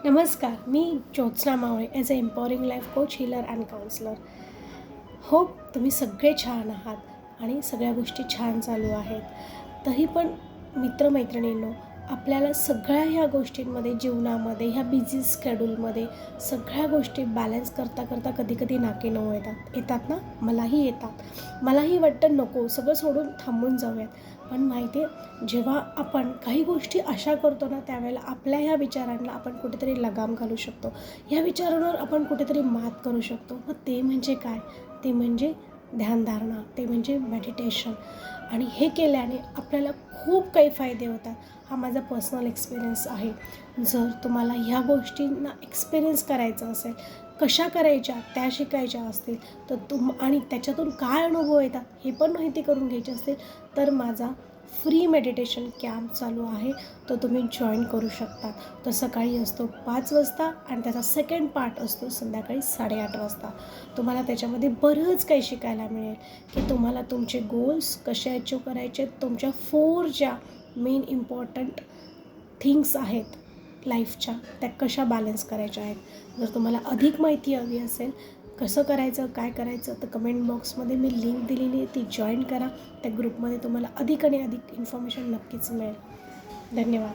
नमस्कार, मी Jyotsna Mavale as a empowering life coach, healer and counsellor. Hope तुम्ही सगळे छान आहात आणि सगळ्या गोष्टी छान चालू आहेत. तरी पण मित्रमैत्रिणींनो, आपल्याला सगळ्या ह्या गोष्टींमध्ये, जीवनामध्ये, ह्या बिझी स्केड्यूलमध्ये सगळ्या गोष्टी बॅलन्स करता करता कधी नाके नऊ येतात ना. मलाही येतात. मलाही वाटतं नको सगळं सोडून थांबून जाऊयात. पण माहिती आहे, जेव्हा आपण काही गोष्टी अशा करतो ना, त्यावेळेला आपल्या ह्या विचारांना आपण कुठेतरी लगाम घालू शकतो. ह्या विचारांवर आपण कुठेतरी मात करू शकतो. मग ते म्हणजे काय? ते म्हणजे ध्यानधारणा, ते म्हणजे मेडिटेशन. आणि हे केल्याने आपल्याला खूप काही फायदे होतात. हा माझा पर्सनल एक्सपिरियन्स आहे. जर तुम्हाला ह्या गोष्टींना एक्सपिरियन्स करायचा असेल, कशा करायच्या त्या शिकायच्या असतील, तर आणि त्याच्यातून काय अनुभव येतात हे पण माहिती करून घ्यायची असतील, तर माझा फ्री मेडिटेशन कॅम्प चालू आहे. तो तुम्ही जॉईन करू शकता. तो सकाळी असतो 5 वाजता आणि त्याचा सेकंड पार्ट असतो संध्याकाळी 8:30 वाजता. तुम्हाला त्याच्यामध्ये बरंच काही शिकायला मिळेल की तुम्हाला तुमचे गोल्स कसे अचीव करायचे, तुमच्या 4 ज्या मेन इम्पॉर्टंट थिंग्स आहेत लाईफच्या, त्या कशा बॅलन्स करायच्या आहेत. जर तुम्हाला अधिक माहिती हवी असेल कसं करायचं, काय करायचं, तर कमेंट बॉक्समध्ये मी लिंक दिलेली आहे, ती जॉईन करा. त्या ग्रुपमध्ये तुम्हाला अधिक आणि अधिक इन्फॉर्मेशन नक्कीच मिळेल. धन्यवाद.